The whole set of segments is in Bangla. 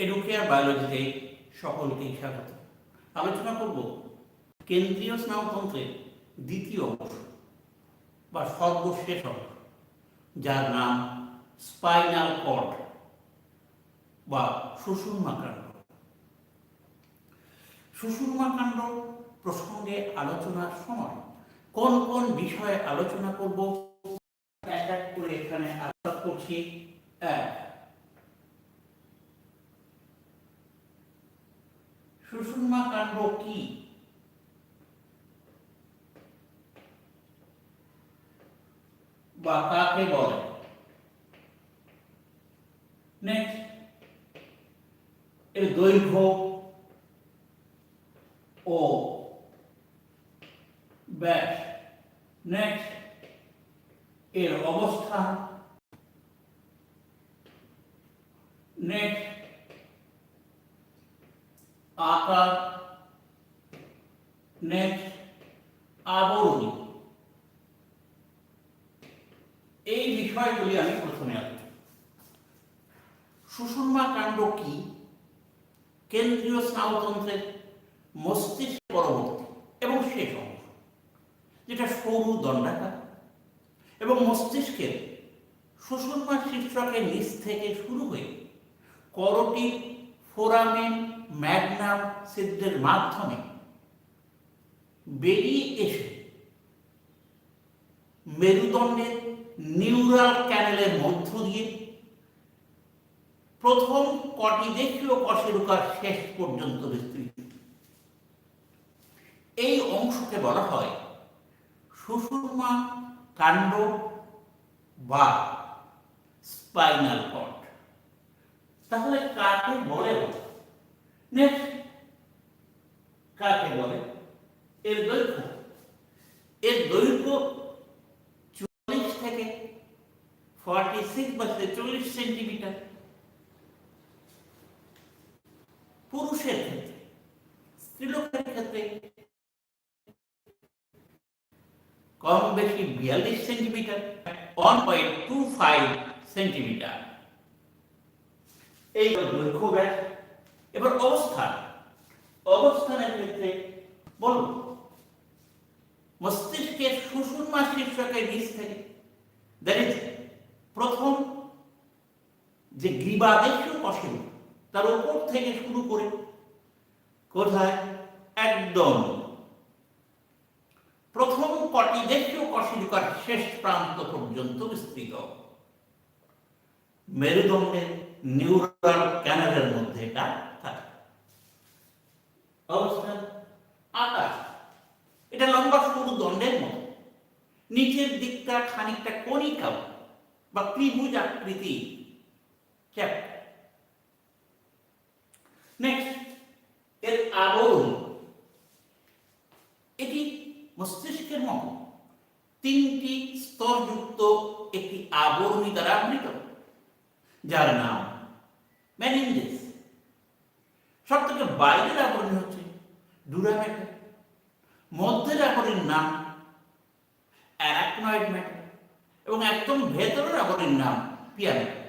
এডুকেয়ার বায়োলজিতে সকলকেই স্বাগত। আলোচনা করব কেন্দ্রীয় স্নায়ুতন্ত্রের দ্বিতীয় অংশ বা সর্বশেষ অংশ, যার নাম স্পাইনাল কর্ড বা সুষুম্নাকাণ্ড। সুষুম্নাকাণ্ড প্রসঙ্গে আলোচনার সময় কোন কোন বিষয়ে আলোচনা করব এক এক করে এখানে আলোচনা করছি। সুষুম্নাকাণ্ড কি? বা কাকে বলে? নেক্সট, এর দৈর্ঘ্য ও ব্যাস। নেক্সট, এর অবস্থান। নেক্সট, আকার। নেক্সট, আবরণী। এই বিষয়গুলি আমি প্রথমে আসব। সুষুম্নাকাণ্ড কি? কেন্দ্রীয় স্নায়ুতন্ত্রের মস্তিষ্ক পরবর্তী এবং শেষ অংশ, যেটা সরু দণ্ডাকার এবং মস্তিষ্কের সুষুম্না শীর্ষকের নিচ থেকে শুরু হয়ে করোটিড, ফোরামেন, ম্যাগনাম ছিদ্রের মাধ্যমে বেরিয়ে এসে মেরুদণ্ডের নিউরাল ক্যানেলের মধ্য দিয়ে প্রথম কটিদেশীয় কশেরুকার শেষ পর্যন্ত বিস্তৃত। এই অংশকে বলা হয় সুষুম্নাকাণ্ড বা স্পাইনাল কর্ড। তাহলে কাকে বলে? নেক্সট, কাকে বলে? এর দৈর্ঘ্য। এর দৈর্ঘ্য 44 থেকে 46 বা 43 সেন্টিমিটার পুরুষের ক্ষেত্রে। স্ত্রীলোকের ক্ষেত্রে কম বেশি 42 সেন্টিমিটার, 1.25 সেন্টিমিটার এই দৈর্ঘ্য ব্যাস। এবার অবস্থানের ক্ষেত্রে বলব মস্তিষ্কের সুষুম্না শীর্ষকের নিচ থেকে, দ্যাট ইজ প্রথম যে গ্রীবাদেশীয় কশেরু, তার উপর থেকে শুরু করে কোথায় একদম প্রথম কটিদেশীয় কশেরুকার শেষ প্রান্ত পর্যন্ত বিস্তৃত মেরুদণ্ডের নিউরাল ক্যানেলের মধ্যে এটা থাকে। অবস্থান, আকার। এটা লম্বা সরু দণ্ডের মতো, নিচের দিকটা খানিকটা কনিকা বা ত্রিভুজ আকৃতি। নেক্সট, এর আবরণ। এটি মস্তিষ্কের মতো 3টি স্তরযুক্ত একটি আবরণী দ্বারা আবৃত, যার নাম মেনিনজেস। সব থেকে বাইরের আবরণী হচ্ছে ডুরামেটা, মধ্যের আবরণীর নাম অ্যারাকনয়েড ম্যাটার এবং একদম ভেতরের আবরণীর নাম পিয়া ম্যাটার।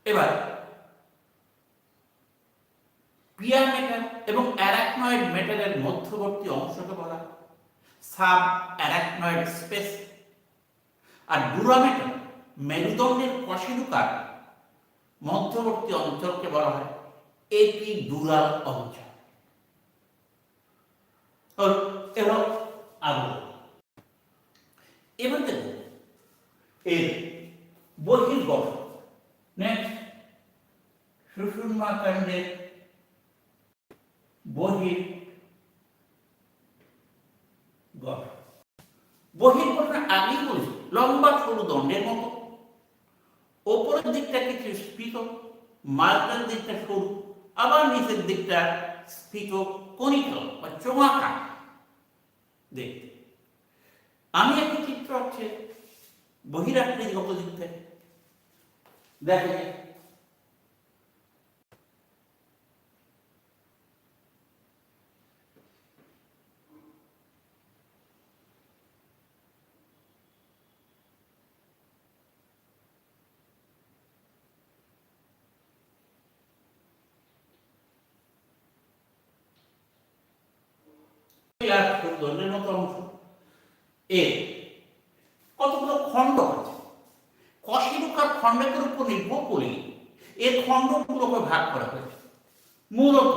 এবার পিয়া ম্যাটার এবং অ্যারাকনয়েড ম্যাটারের মধ্যবর্তী অংশকে বলা সাব অ্যারাকনয়েড স্পেস, আর ডুরামেটার মেরুদণ্ডের কশেরুকার মধ্যবর্তী অঞ্চলকে বলা হয় এপিডুরাল অঞ্চল। এবার দেখব এর বহির্গঠন। নেক্সট, সুষুম্নাকাণ্ডের বহির্গঠন আগেই বলেছি, লম্বা সরু দণ্ডের মতো, ওপরের দিকটা কিছু স্ফীত, মাঝখান দিকটা সরু, আবার নিচের দিকটা স্ফীত কনিকা বা চোঙাকার দেখতে। আমি একটা চিত্র আছে বহিরাকৃতিগত দিক থেকে দেখা যায়। এর কতগুলো খণ্ড আছে, কশেরুকার খণ্ডকের উপর নির্ভর করে এর খণ্ডগুলোকে ভাগ করা হয়েছে। মূলত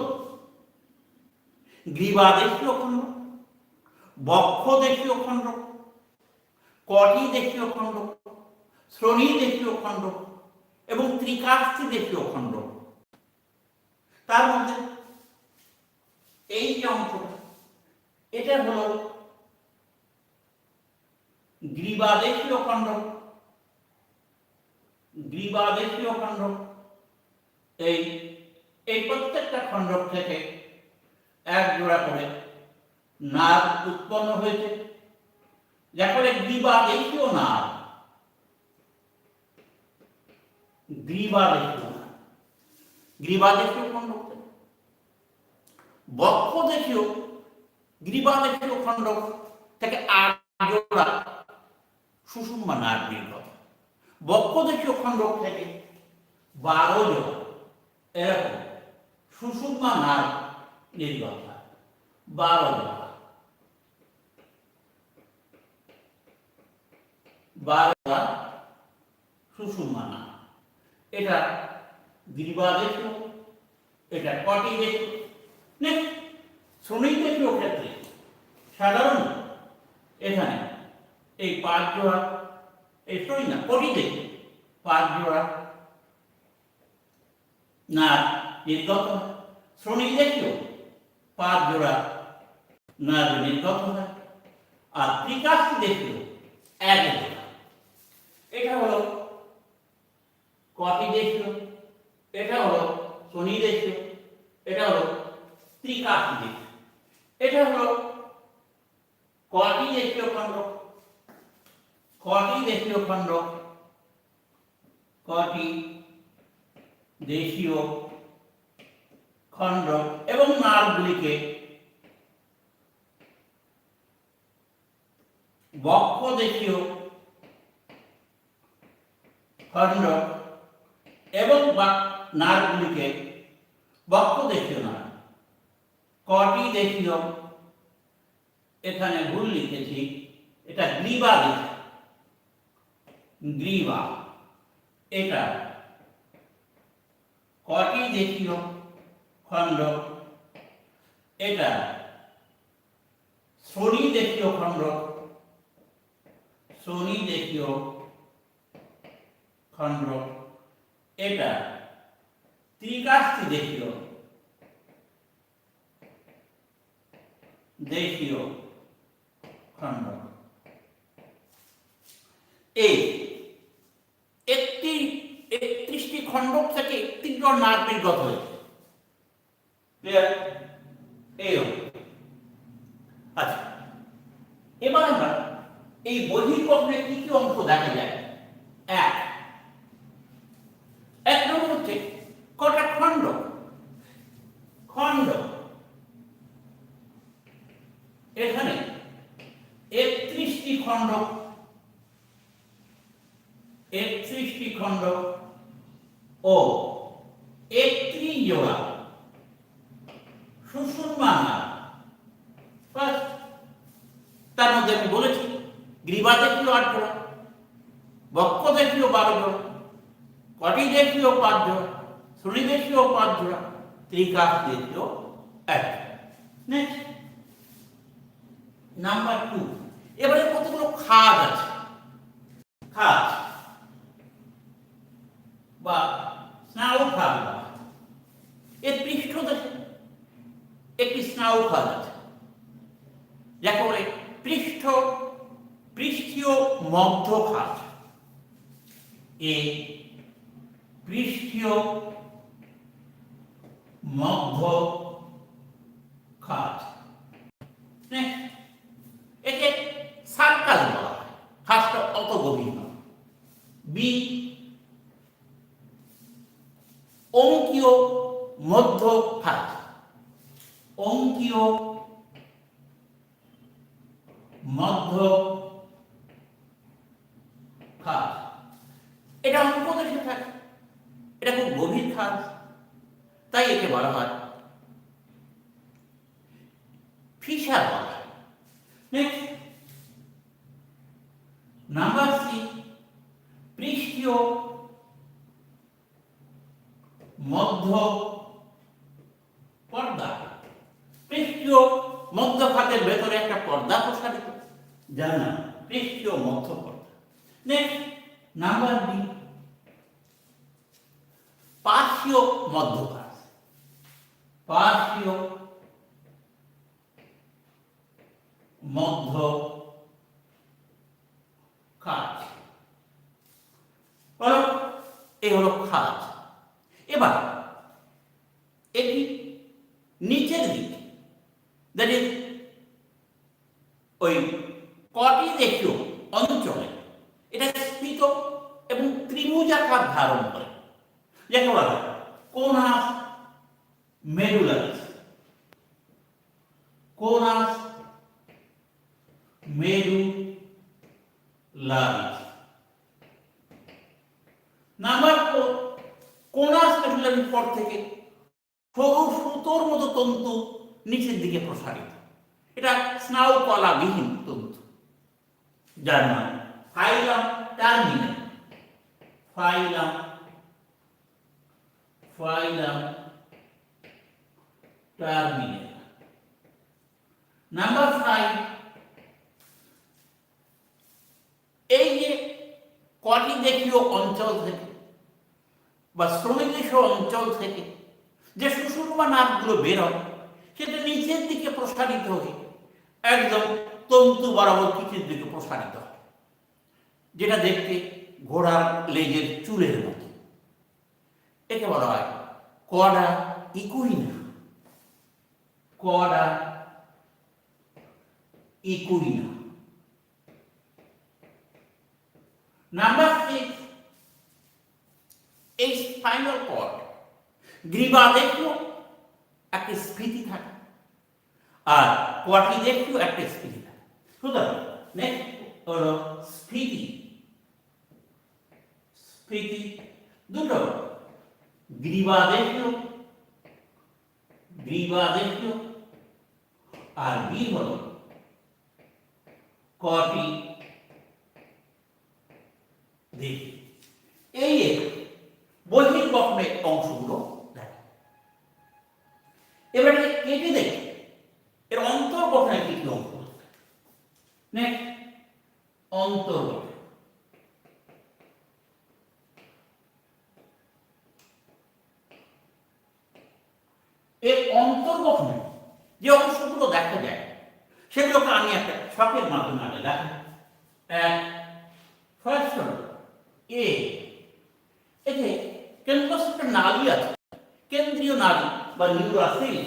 গ্রীবাদেশীয় খণ্ড, বক্ষদেশীয় খণ্ড, কটিদেশীয় খণ্ড, শ্রোণীদেশীয় খণ্ড এবং ত্রিকাস্থিদেশীয় খণ্ড। তার মধ্যে এই যে অংশটা, এটা হলো গ্রীবাদেশীয় খণ্ড। গ্রীবাদেশীয় খণ্ড এই এই প্রত্যেকটা খণ্ডক থেকে এক জোড়া করে নার্ভ উৎপন্ন হয়েছে, যার ফলে গ্রীবাদেশীয় নার্ভ, গ্রীবাদেশীয় খণ্ড, বক্ষদেশীয় গ্রীবাদেশীয় খণ্ড থেকে ৮ জোড়া সুষুম্না নার্ভ নির্গত, বক্ষদেশীয় খণ্ড থেকে ১২ জোড়া এরকম সুষুম্না নার্ভ নির্গত হয়। ১২ জোড়া, ১২ জোড়া সুষুম্না নার্ভ। এটা গ্রীবাদেশীয়, এটা কটিদেশীয়। শ্রোণীদেশীয় ক্ষেত্রে সাধারণত এখানে এই ৫ জোড়া, এই শ্রোণী না কটিদেশীয় ৫ জোড়া নার্ভ নির্গত হয়। শ্রোণীদেশীয় ৫ জোড়া নার্ভ নির্গত হয়। আর ত্রিকাস্থিদেশীয় ১ জোড়া। এটা হলো কটিদেশীয়, এটা হলো শ্রোণীদেশীয়, এটা হলো ত্রিকাস্থিদেশীয়। এটা হলো কটিদেশীয় খণ্ড, কটিদেশীয় খণ্ড, কটিদেশীয় খণ্ড এবং নার্ভগুলিকে বক্ষদেশীয় খণ্ড এবং নার্ভগুলিকে বক্ষদেশীয় নার্ভ, কটিদেশীয়, এখানে ভুল লিখেছি, এটা গ্রীবা, গ্রীবা, এটা কটিদেশীয় খণ্ড, এটা শ্রোণীদেশীয় খণ্ড, শ্রোণীদেশীয় খণ্ড, এটা ত্রিকাস্থিদেশীয় দেশীয় খণ্ড। এই ৩১টি খণ্ডক থেকে ৩ জন নার্ভ নির্গত হয়েছে। আচ্ছা, এবার আমরা এই বহির্গঠনে কি কি অংশ দেখা যায়। এক নম্বর হচ্ছে কটা খণ্ড, খণ্ড এখানে ৩১টি খণ্ড, ৩১টি খণ্ড ও ৩১ জোড়া সুষুম্না নার্ভ। তার মধ্যে আমি বলেছি গ্রীবাদেশীয় ৮ জোড়া, বক্ষদেশীয় ১২ জোড়া, কটিদেশীয় ৫ জোড়া, শ্রোণীদেশীয় ৫ জোড়া, ত্রিকাস্থিদেশীয় ১। নেক্সট নাম্বার 2, এবারে কতগুলো খাঁজ আছে। খাঁজ বা স্নায়ু খাঁজ, এর পৃষ্ঠদেশে একটি স্নায়ু খাঁজ আছে, যাকে বলে পৃষ্ঠীয় মধ্য খাঁজ। এই পৃষ্ঠীয় মধ্য খাঁজ, একে সার্কাস বলা হয়। খাঁজটা অত গভীর নয়। বি অঙ্কীয় মধ্য খাঁজ, অঙ্কীয় মধ্য খাঁজ, এটা অঙ্কদেশে থাকে, এটা খুব গভীর খাঁজ, তাই একে বলা হয় ফিশার বলা হয়। নেক্সট মধ্য পর্দা, পৃষ্ঠীয় মধ্যখাতের ভেতরে একটা পর্দা প্রসারিত, যার নাম পৃষ্ঠীয় মধ্য পর্দা। নেক্সট নাম্বার বি, পার্শ্বীয় মধ্যখাত, পার্শ্বীয় মধ্য খাত, এই হলো খাত। এবার এটি নিচের দিকে, দ্যাট ইজ ওই কটি দেশীয় অঞ্চলে এটা স্ফীত এবং ত্রিভুজাকার ধারণ করে, যাকে বলা হয় কোনাস মেডুলারিস, কোনাস মেডুলারিস। নাম্বার 4, কোনাস মেডুলারিস পর থেকে সরু সুতোর মতো তন্তু নিচের দিকে প্রসারিত, এটা স্নায়ু কলাবিহীন তন্তু, যার নাম ফাইলাম টার্মিনাল, ফাইলাম টার্মিনাল। নাম্বার 5, এই যে কটি দেশীয় অঞ্চল থেকে বা শ্রোণীদেশীয় অঞ্চল থেকে যে সুষুম্না নাড়গুলো বেরোয়, সেটা নিচের দিকে প্রসারিত হয়ে একদম তন্তু বরাবর পিঠের দিকে প্রসারিত হয়, যেটা দেখতে ঘোড়ার লেজের চুলের মতো। একে বলা হয় কডা ইকুইনা, কডা ইকুইনা। নাম্বার 6, এই স্পাইনাল কর্ড গ্রীবা দেখিও একটা স্ফীতি থাকে, আর কোয়াটি দেখিও একটা স্ফীতি থাকে। সুতরাং নেক্সট হলো স্ফীতি, স্ফীতি দুটো, গ্রীবা দেখিও আর বি হলো কটি দেখি। এই বহির্গঠনের অংশগুলো দেখে। এবারে কেটে দেখি এর অন্তর্গঠনের কি কি অংশ। নেক্সট অন্তর্গঠন, এর অন্তর্গঠনে যে অংশগুলো দেখা যায় সেগুলোকে আমি একটা ছকের মাধ্যমে আগে দেখাই। ফার্স্ট হল এ, এতে কেন্দ্রস্থ নালী আছে, কেন্দ্রীয় নালী বা নিউরাসিল,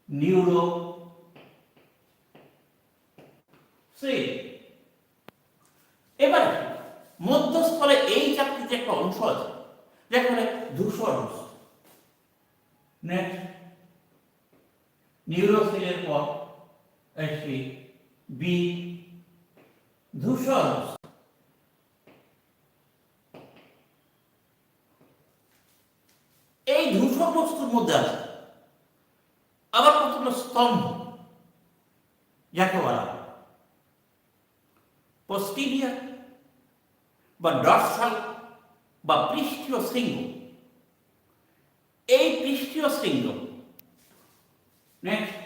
নিউরোসিল। এবারে মধ্যস্থলে এই চাকরিতে একটা অংশ আছে যেখানে ধূসর অংশ। নেক্সট নিউরোসিলের পর আসবে বি, ধূসর অংশ। এই ধূসর বস্তুর মধ্যে আছে আবার কতগুলো স্তম্ভ, যাকে বলা হয় পোস্টিরিয়ার বা ডর্সাল বা পৃষ্ঠীয় শৃঙ্গ। এই পৃষ্ঠীয় শৃঙ্গ নেক্সট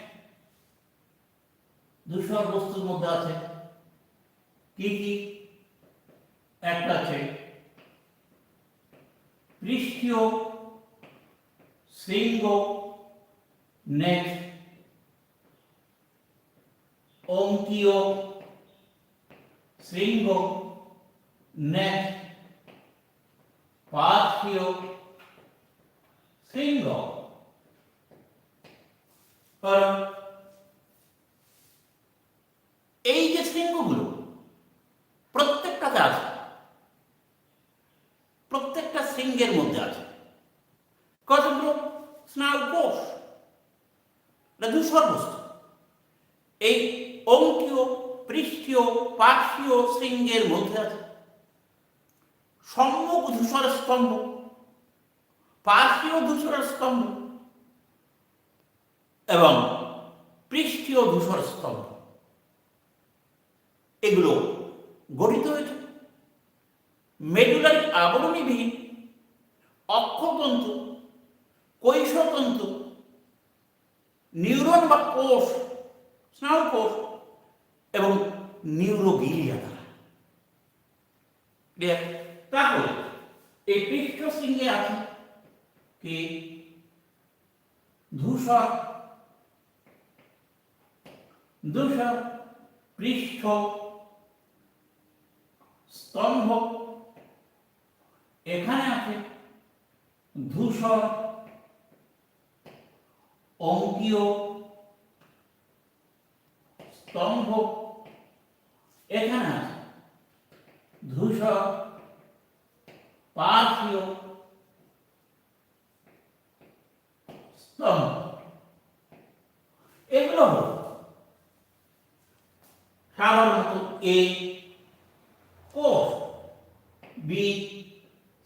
ধূসর বস্তুর মধ্যে আছে কি কি? একটা আছে পৃষ্ঠীয় শৃঙ্গ, নেক্সট অঙ্কীয় শৃঙ্গ, নেক্সট পার্শ্বীয় শৃঙ্গ। এই যে শৃঙ্গগুলো প্রত্যেকটাতে আছে, প্রত্যেকটা শৃঙ্গের মধ্যে আছে কতগুলো স্নায়ুকোষ, ধূসর বস্তু। এই অঙ্কীয়, পৃষ্ঠীয়, পার্শ্বীয় শৃঙ্গের মধ্যে আছে সম্মুখ ধূসর স্তম্ভ, পার্শ্বীয় ধূসর স্তম্ভ এবং পৃষ্ঠীয় ধূসর স্তম্ভ। এগুলো গঠিত হয়েছে মেডুলারি আবরণীবিহীন অক্ষতন্তু কৈশতন্তু, নিউরন বা কোষ, স্নায়ুকোষ এবং নিউরোগিলিয়া দ্বারা। তাহলে এই পৃষ্ঠশৃঙ্গে আছে কি ধূসর, ধূসর পৃষ্ঠ স্তম্ভ, এখানে আছে ধূসর অঙ্কীয় স্তম্ভ, এখানে আছে ধূসর পার্শ্বীয় স্তম্ভ। এগুলো হল সাধারণত এ কোষ, বি,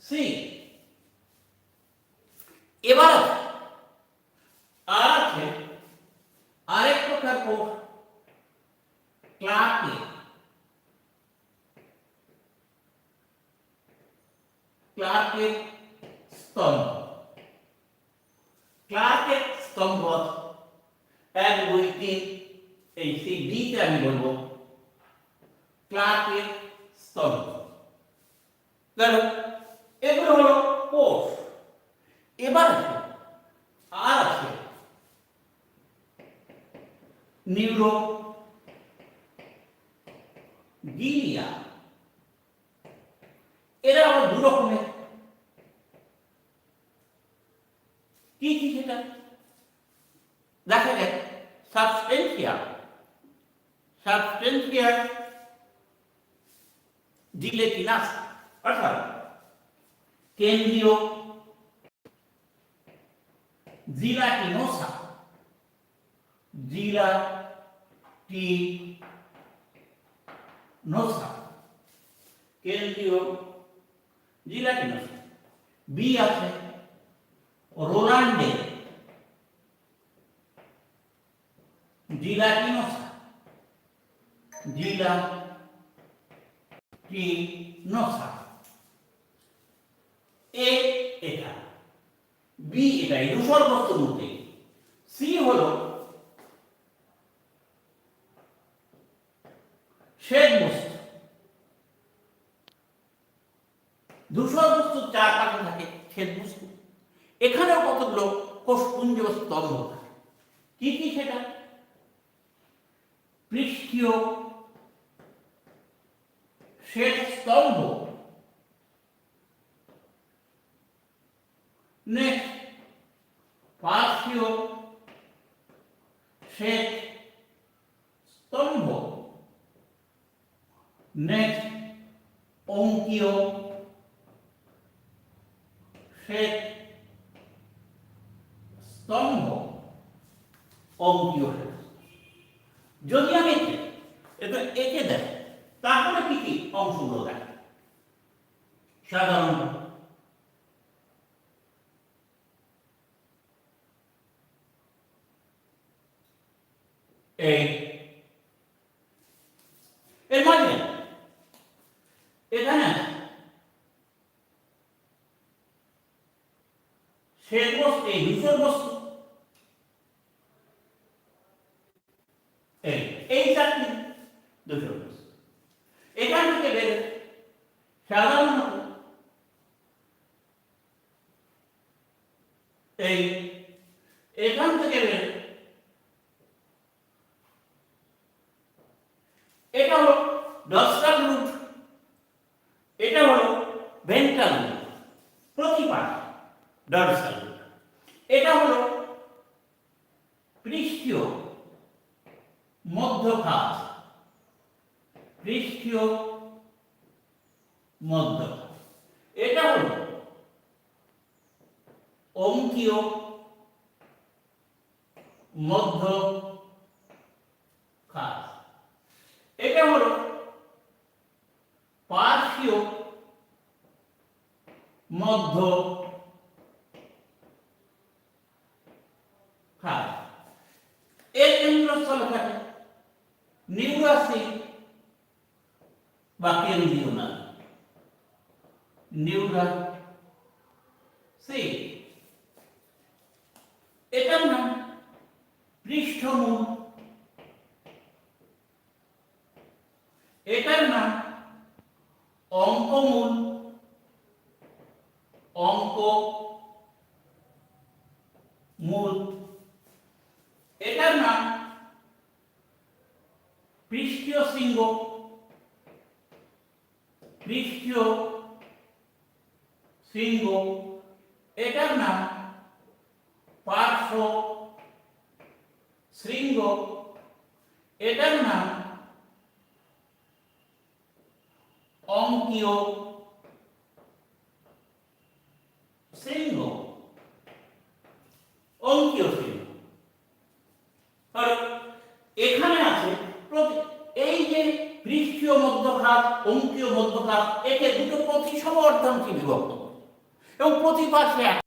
সি। এবার আছে আরেক প্রকার কোষ, ক্লার্কে। ক্লার্কের স্তম্ভ, ক্লার্কের স্তম্ভ 1, 2, 3, এই সেই ডিতে আমি বলবো ক্লার্কের স্তম্ভ। এগুলো হলো কোষ। এবার আর আছে নিউরোগিলিয়া। এরা আবার দু রকমের। কি কি সেটা দেখা যায়? সাবস্টেন্সিয়া, সাবস্টেন্সিয়া জিলেটিনাস, অর্থাৎ কেন্দ্রীয় জিলাটিনোসা, জিলাটিনোসা, কেন্দ্রীয় জিলাটিনোসা। বি আছে রোলান্ডে জিলাটিনোসা, জিলাটিনোসা। এ এটা, বি এটা, এই ধূসর বস্তুর মধ্যে। সি হলো শ্বেত বস্তু। ধূসর বস্তুর চারপাশে থাকে শ্বেত বস্তু। এখানেও কতগুলো কোষপুঞ্জ স্তম্ভ থাকে। কি কি সেটা? পৃষ্ঠীয় শ্বেত স্তম্ভ, নেক্সট পার্শ্বীয় শ্বেত স্তম্ভ, নেক্সট অঙ্কীয় শ্বেত স্তম্ভ, অঙ্কীয়। যদি আমি একে দেখ তাহলে কি কি অংশগুলো দেখ? সাধারণত এই এর মাঝে এখানে শ্বেত বস্তু, এই ধূসর বস্তু, এই চারটি ধূসর বস্তু। এখান থেকে বের সাধারণত এই এখান থেকে বের এটা হলো ডর্সাল রুট, এটা হলো ভেন্ট্রাল রুট, প্রতিপাশ ডর্সাল রুট। এটা হলো পৃষ্ঠীয় মধ্যখাত, পৃষ্ঠীয় মধ্যখাত। এটা হলো অঙ্কীয় মধ্যখাত। এটা হলো পার্শ্বীয় মধ্যখাত। এর কেন্দ্রস্থলে থাকে নিউরাসিক বা কেন্দ্রীয় নালী, নিউরাসিক। এটার নাম পৃষ্ঠমূল, এটার নাম অঙ্কমূল, অঙ্কমূল, এটার নাম পৃষ্ঠীয় শৃঙ্গ, পৃষ্ঠীয় শৃঙ্গ, এটার নাম পার্শ্ব শৃঙ্গ, এটার নাম অঙ্কীয় শৃঙ্গ, অঙ্কীয় শৃঙ্গ। এখানে আছে এই যে পৃষ্ঠীয় মধ্যভাগ, অঙ্কীয় মধ্যভাগ, একে দুটো প্রতিসম অর্ধাংশে বিভক্ত এবং প্রতি পাশে এক।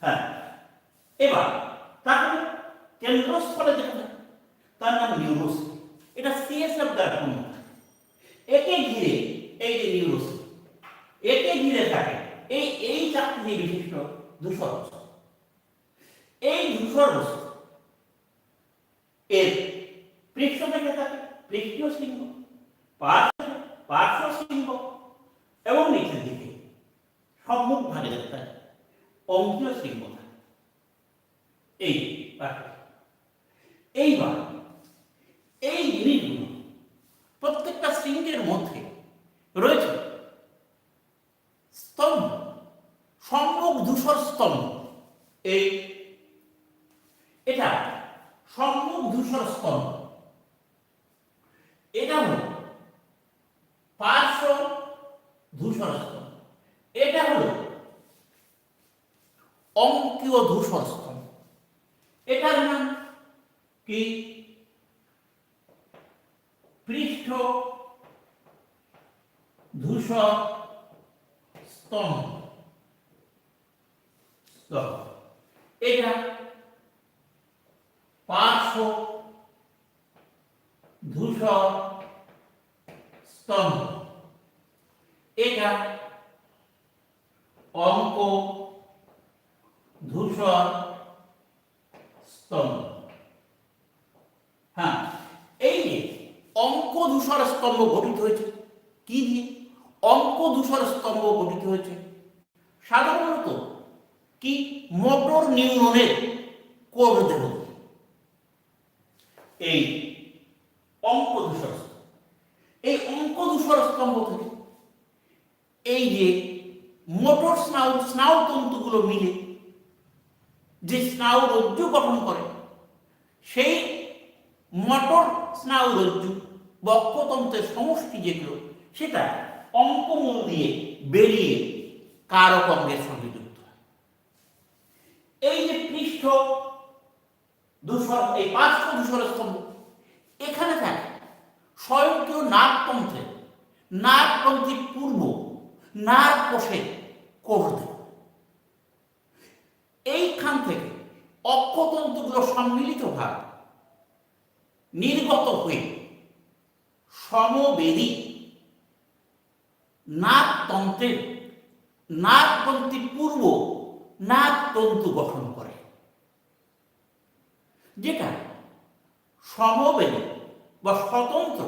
হ্যাঁ, এবার তাহলে কেন্দ্রস্থলে যেটা তার নাম নিউরোস, এটা সিএসএফ দ্বারা পূর্ণ। একে ঘিরে এই যে নিউরোস, একে ঘিরে থাকে এই চাকতি বিশিষ্ট ধূসর বস্তু। এই ধূসর বস্তু এর পৃষ্ঠ থেকে থাকে পৃষ্ঠীয় শৃঙ্গ, পার্শ্ব শৃঙ্গ এবং নিচের দিকে সম্মুখ ভাগে থাকে অঙ্কীয় শৃঙ্গ থাকে। এইবার এই জিনিসগুলো প্রত্যেকটা শৃঙ্গের মধ্যে রয়েছে স্তম্ভ, সম্মুখ ধূসর স্তম্ভ। এটা সম্মুখ ধূসর স্তম্ভ, এটা হল পার্শ্ব ধূসর স্তম্ভ, এটা হল অঙ্কীয় ধূসর স্তম্ভ। এটার নাম কি? পৃষ্ঠ ধূসর স্তম্ভ। এটা পার্শ্ব ধূসর স্তম্ভ, এটা অঙ্ক ধূসর স্তম্ভ। হ্যাঁ, এই যে অঙ্ক ধূসর স্তম্ভ গঠিত হয়েছে কি দিয়ে? অঙ্ক ধূসর স্তম্ভ গঠিত হয়েছে সাধারণত কি মোটর নিউরনের কোষ দেহ। এই অঙ্ক ধূসর স্তম্ভ, এই অঙ্ক ধূসর স্তম্ভ থেকে এই যে মোটর স্নায়ু তন্তুগুলো মিলে যে স্নায়ু রজ্জু গঠন করে, সেই মোটর স্নায়ু রজ্জু বক্ষতন্ত্রের সমষ্টি যেগুলো, সেটা অঙ্কমূল দিয়ে বেরিয়ে কারক অঙ্গের সঙ্গে যুক্ত হয়। এই যে পৃষ্ঠ ধূসর, এই পার্শ্ব ধূসর স্তম্ভ, এখানে থাকে স্বয়ংক্রিয় নাগতন্ত্রের নাগগ্রন্থির পূর্ব নাগ কোষের কোষ দেহ। এইখান থেকে অক্ষতন্তুগুলো সম্মিলিত ভাবে নির্গত হয়ে সমবেদী নাগতন্ত্রের নাগগ্রন্থি পূর্ব নাগতন্তু গঠন করে, যেটা সমবেদী বা স্বতন্ত্র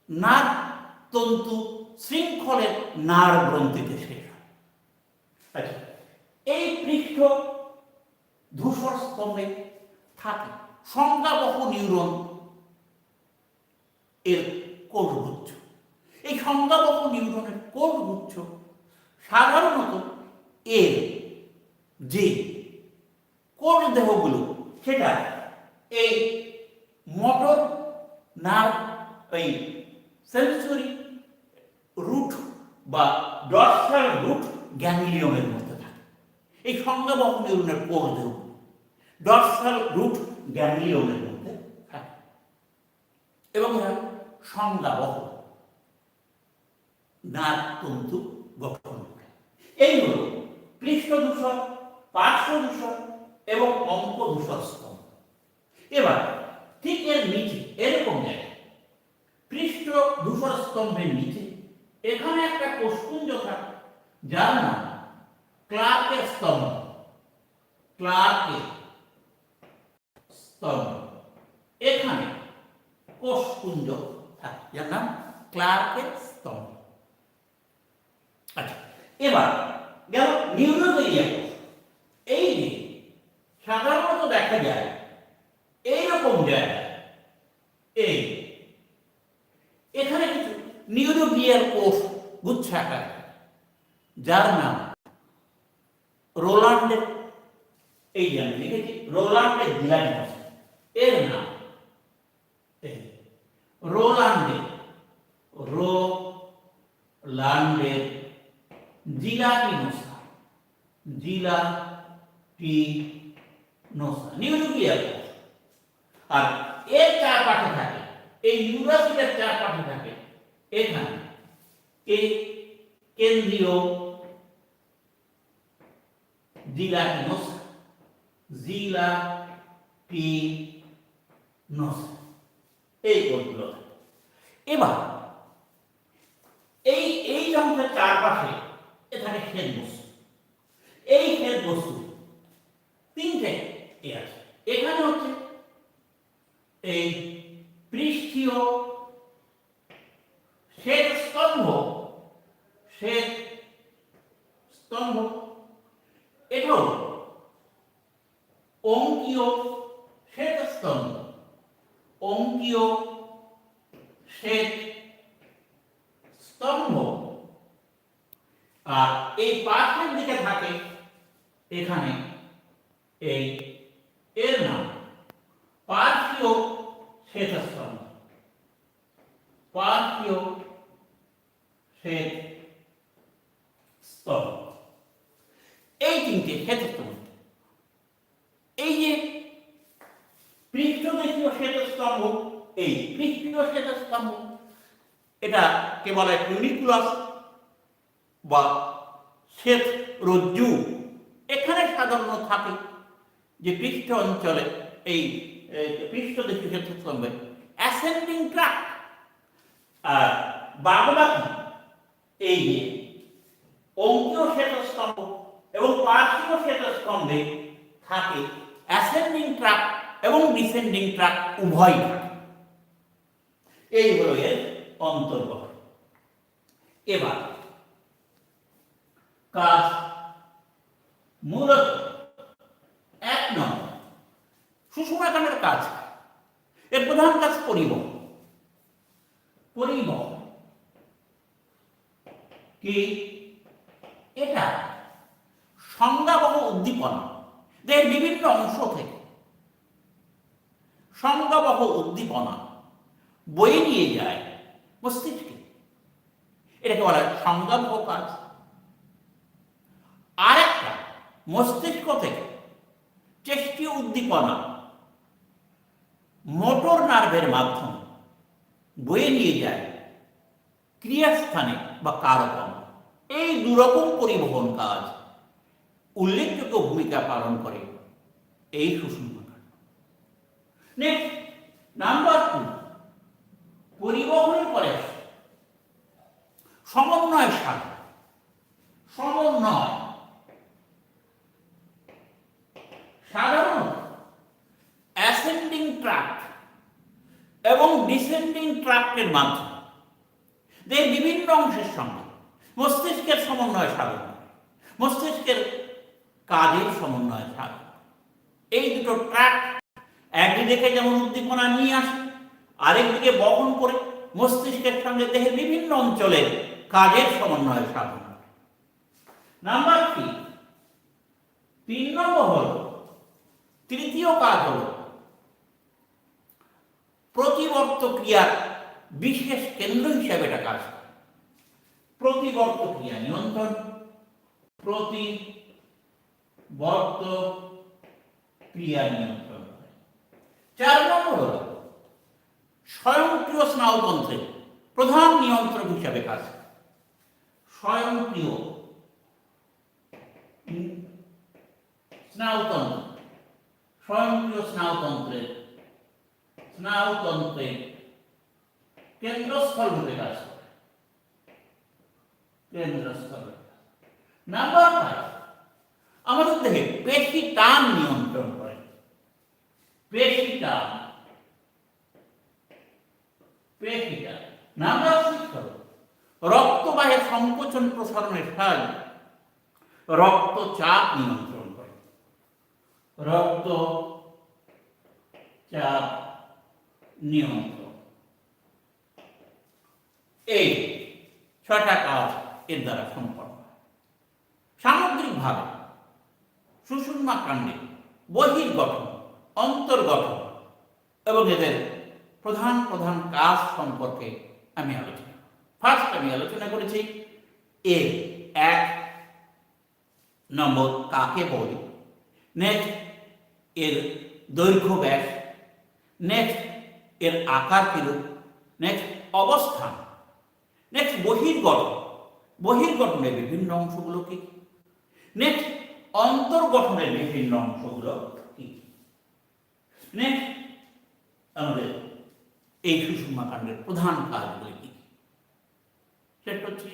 নাগতন্তু শৃঙ্খলের নাড় গ্রন্থিতে শেষ হয়। আচ্ছা, এই পৃষ্ঠ ধূসর স্তম্ভে থাকে সংজ্ঞাবহ নিউরন এর কোষগুচ্ছ। এই সংজ্ঞাবহ নিউরনের কোষগুচ্ছ সাধারণত এর যে কোষ দেহগুলো, সেটা এই মোটর নার্ভ, এই সেন্সরি রুট বা ডরসাল রুট গ্যাংলিয়নের মধ্যে থাকে। এই সংজ্ঞাবহ নিউরনের কোষ দেহগুলো ডরসাল রুট গ্যাংলিয়নের মধ্যে থাকে এবং এরা সংজ্ঞাবহ নাড়তন্তু গঠন করে। এই হল পৃষ্ঠ ধূসর, পার্শ্ব ধূসর এবং অঙ্ক ধূসর স্তম্ভ। এবার ঠিক এর নিচে এরকম জায়গায় পৃষ্ঠ ধূসর স্তম্ভের নিচে এখানে একটা কোষপুঞ্জ থাকে যার নাম ক্লার্কের স্তম্ভ। ক্লার্কের স্তম্ভ, এখানে কোষপুঞ্জ থাকে, যার নাম ক্লার্কের স্তম্ভ। আচ্ছা, এবার গেল নিউরোজেনিয়া কোষ। এই যে সাধারণত দেখা যায় এইরকম জায়গায়, এই এখানে কিছু নিউরোগ্লিয়াল কোষ গুচ্ছাকার, যার নাম রোলান্ডের, এই যে আমি লিখেছি রোলান্ডের জিলানিমাস, এর নাম রোলান্ডের, রোলান্ডের জিলাটিনোসা, জিলাটিনোসা নিউরোগ্লিয়াল কোষ। আর এর চারপাশে থাকে, এই নিউরাসিডের চারপাশে থাকে এখানে এই কেন্দ্রীয় জিলাটিনোসা, জিলাটিনোসা, এই কোষগুলো। এবার এই এই অংশের চারপাশে এখানে শ্বেত বস্তু, এই শ্বেত বস্তু তিনটে আছে। এখানে হচ্ছে এই পৃষ্ঠীয় শ্বেত স্তম্ভ, শ্বেত স্তম্ভ, এটাও অঙ্কীয় শ্বেত স্তম্ভ, অঙ্কীয় শ্বেত স্তম্ভ। আর এই পাশের দিকে থাকে এখানে এই, এর নাম পার্শ্বীয় শ্বেত স্তম্ভ, পার্শ্বীয় শ্বেত স্তম্ভ। এই তিনটে শ্বেত স্তম্ভ, এই যে পৃষ্ঠদেশীয় শ্বেত স্তম্ভ, এই পৃষ্ঠীয় শ্বেত স্তম্ভ, এটা কে বলে টুনিকুলাস বা শ্বেত রজ্জু। এখানে সাধারণত থাকে যে পৃষ্ঠ অঞ্চলে এই পৃষ্ঠদেশীয় শ্বেত স্তম্ভে অ্যাসেন্ডিং ট্র্যাক্ট, আর বাদবাকি এই যে অঙ্কীয় শ্বেত স্তম্ভ এবং পার্শ্বীয় শ্বেত স্তম্ভে থাকে অ্যাসেন্ডিং ট্র্যাক্ট এবং ডিসেন্ডিং ট্র্যাক্ট উভয় থাকে। এই হলো এর অন্তর্গত। এবার কাজ মূলত 1 নম্বর সুষমাকাণ্ডের কাজ, এর প্রধান কাজ পরিবহন। পরিবহন কি? এটা সংজ্ঞাবহ উদ্দীপনা দেহের বিভিন্ন অংশ থেকে সংজ্ঞাবহ উদ্দীপনা বয়ে নিয়ে যায় মস্তিষ্কে, এটাকে বলা হয় সংজ্ঞাবহ কাজ। আরেকটা মস্তিষ্ক থেকে চেষ্টীয় উদ্দীপনা মোটর নার্ভের মাধ্যমে বয়ে নিয়ে যায় ক্রিয়াস্থানে বা কারকম। এই দুরকম পরিবহন কাজ উল্লেখযোগ্য ভূমিকা পালন করে এই সুষুম্নাকাণ্ড। নেক্সট নাম্বার 2, পরিবহনের পরে সমন্বয় সাধন। সমন্বয় সাধারণত অ্যাসেন্ডিং ট্র্যাক্ট এবং ডিসেন্ডিং ট্র্যাক্টের মাধ্যমে দেহের বিভিন্ন অংশের সঙ্গে মস্তিষ্কের সমন্বয় সাধন, মস্তিষ্কের কাজের সমন্বয় সাধন। এই দুটো ট্র্যাক্ট একদিকে যেমন উদ্দীপনা নিয়ে আসে, আরেকদিকে বহন করে মস্তিষ্কের সঙ্গে দেহের বিভিন্ন অঞ্চলের কাজের সমন্বয় সাধন। নাম্বার 3 নম্বর হল, তৃতীয় কাজ হল প্রতিবর্ত ক্রিয়ার বিশেষ কেন্দ্র হিসাবে এটা কাজ করে। প্রতিবর্ত ক্রিয়া নিয়ন্ত্রণ, প্রতিবর্ত ক্রিয়া নিয়ন্ত্রণ। 4 নম্বর হল স্বয়ংক্রিয় স্নায়ুতন্ত্রের প্রধান নিয়ন্ত্রক হিসাবে কাজ করে। স্বয়ংক্রিয় স্নায়ুতন্ত্র, স্বয়ংক্রিয় স্নায়ুতন্ত্রের কেন্দ্রস্থল রূপে কাজ করে। কেন্দ্রস্থল। নাম্বার 5, আমাদের দেহে পেশি টান নিয়ন্ত্রণ করে। পেশি টান, পেশি টান নার্ভাস সিস্টেম রক্তবাহের সংকোচন প্রসারণের সাহায্যে রক্তচাপ নিয়ন্ত্রণ করে। রক্তচাপ নিয়ন্ত্রণ, এই 6টা কাজ এর দ্বারা সম্পন্ন হয়। সামগ্রিকভাবে সুষুম্না কাণ্ডে বহির্গঠন, অন্তর্গঠন এবং এদের প্রধান প্রধান কাজ সম্পর্কে আমি আলোচনা ফার্স্ট আমি আলোচনা করেছি এর 1 নম্বর কাকে বলে, নেক্সট এর দৈর্ঘ্য ব্যাস, নেক্সট এর আকার কিরূপ, নেক্সট অবস্থান, নেক্সট বহির্গঠন, বহির্গঠনের বিভিন্ন অংশগুলো কি, নেক্সট অন্তর্গঠনের বিভিন্ন অংশগুলো কি, নেক্সট আমাদের এই সুষুম্না কাণ্ডের প্রধান কাজগুলি কি, সেটা হচ্ছে